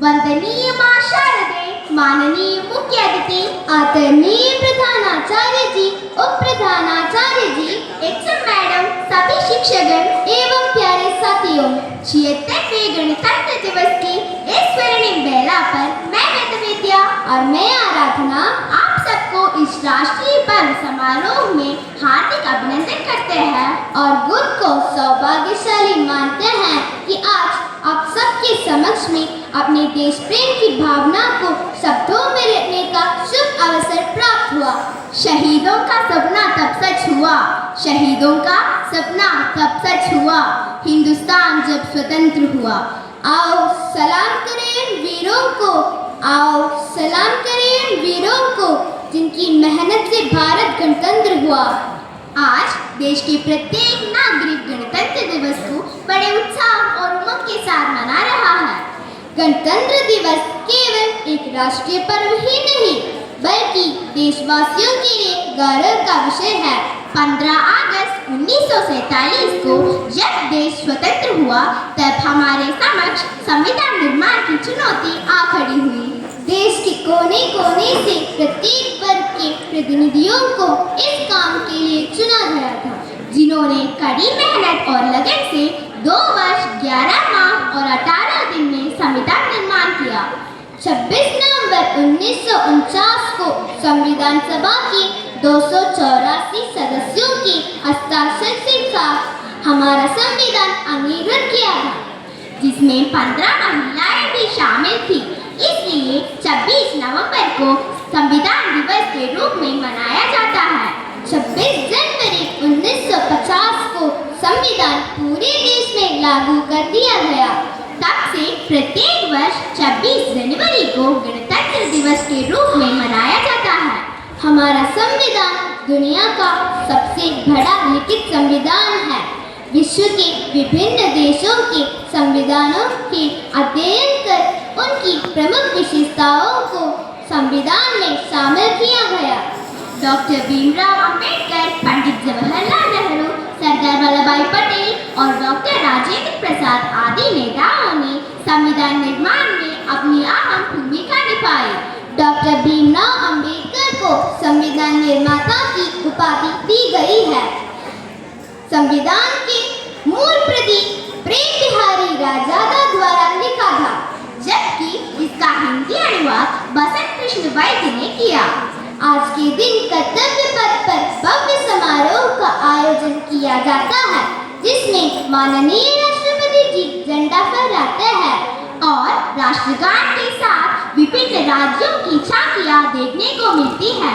वंदनीय मां शारदे, माननीय मुख्य अतिथि, आदरणीय प्रधानाचार्य जी, उप प्रधानाचार्य जी, एचएम मैडम, सभी शिक्षकगण एवं प्यारे साथियों, 76वें गणतंत्र दिवस की इस स्वर्णिम बेला पर मैं वेदविद्या और मैं आराधना आप सबको इस राष्ट्रीय पर्व समारोह में हार्दिक अभिनंदन करते हैं और बुद्ध को सौभाग्यशाली मानते हैं कि आज आप सबके समक्ष में अपने देश प्रेम की भावना को शब्दों में रखने का शुभ अवसर प्राप्त हुआ। शहीदों का सपना तब सच हुआ, शहीदों का सपना तब सच हुआ, हिंदुस्तान जब स्वतंत्र हुआ। आओ सलाम करें वीरों को, आओ सलाम करें वीरों को, जिनकी मेहनत से भारत गणतंत्र हुआ। आज देश के प्रत्येक नागरिक गणतंत्र दिवस को बड़े उत्साह और उमंग के साथ मना रहा है। गणतंत्र दिवस केवल एक राष्ट्रीय पर्व ही नहीं, बल्कि देशवासियों के लिए गौरव का विषय है। 15 अगस्त 1947 को जब देश स्वतंत्र हुआ, तब हमारे समक्ष संविधान निर्माण की चुनौती आ खड़ी हुई। देश के कोने कोने से प्रत्येक वर्ग के प्रतिनिधियों को इस काम के लिए चुना गया था, जिन्होंने कड़ी मेहनत और लगन से 2 वर्ष 11 माह और 18 दिन में संविधान निर्माण किया। 26 नवंबर 1949 को संविधान सभा की 284 सदस्यों के हस्ताक्षर के साथ हमारा संविधान अंगीकृत किया था, जिसमें 15 महिलाएं भी शामिल थी। इसलिए 26 नवंबर को संविधान दिवस के रूप में मनाया जाता है। 26 जनवरी 1950 को संविधान पूरे देश में लागू कर दिया गया। तब से प्रत्येक वर्ष 26 जनवरी को गणतंत्र दिवस के रूप में मनाया जाता है। हमारा संविधान दुनिया का सबसे बड़ा लिखित संविधान है। विश्व के विभिन्न देशों के संविधानों के अध्ययन कर उनकी प्रमुख विशेषताओं को संविधान में शामिल किया गया। डॉक्टर भीमराव अंबेडकर, पंडित जवाहरलाल नेहरू, सरदार वल्लभभाई पटेल और डॉक्टर राजेंद्र प्रसाद आदि नेताओं ने संविधान निर्माण में अपनी अहम भूमिका निभाई। डॉक्टर भीमराव अंबेडकर को संविधान निर्माता की उपाधि दी गई है। संविधान के मूल प्रति प्रेम बिहारी राजादा द्वारा लिखा था, जबकि इसका हिंदी अनुवाद बसंत कृष्ण वैद्य ने किया। आज के दिन कर्तव्य पथ पर भव्य समारोह का आयोजन किया जाता है, जिसमें माननीय राष्ट्रपति जी झंडा फहराते हैं और राष्ट्रगान के साथ विभिन्न राज्यों की झांकियां देखने को मिलती है।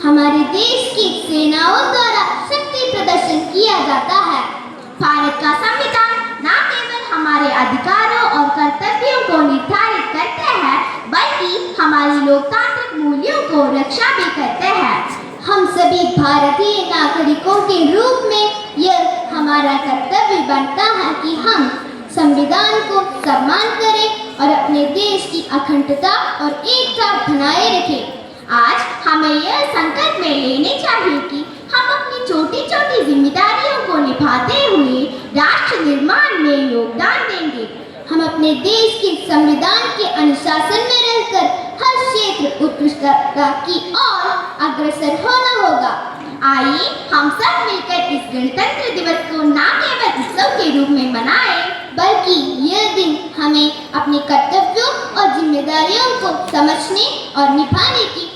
हमारे देश की सेनाओं द्वारा शक्ति प्रदर्शन किया जाता है। भारत का संविधान न केवल हमारे अधिकारों और कर्तव्यों को निर्धारित करते हैं, बल्कि हमारी लोकतांत्रिक मूल्यों को रक्षा भी करते हैं। हम सभी भारतीय नागरिकों के रूप में यह हमारा कर्तव्य बनता है कि हम संविधान को सम्मान करें और अपने देश की अखंडता और एकता बनाए रखें। आज हमें यह संकल्प में लेने चाहिए कि हम अपनी छोटी छोटी जिम्मेदारियों को निभाते हुए राष्ट्र निर्माण में योगदान देंगे। हम अपने देश के संविधान के अनुशासन में रहकर हर क्षेत्र उत्कृष्टता की ओर अग्रसर होना होगा। आइए हम सब मिलकर इस गणतंत्र दिवस को न केवल उत्सव के रूप में मनाएं, बल्कि यह दिन हमें अपने कर्तव्यों और जिम्मेदारियों को समझने और निभाने की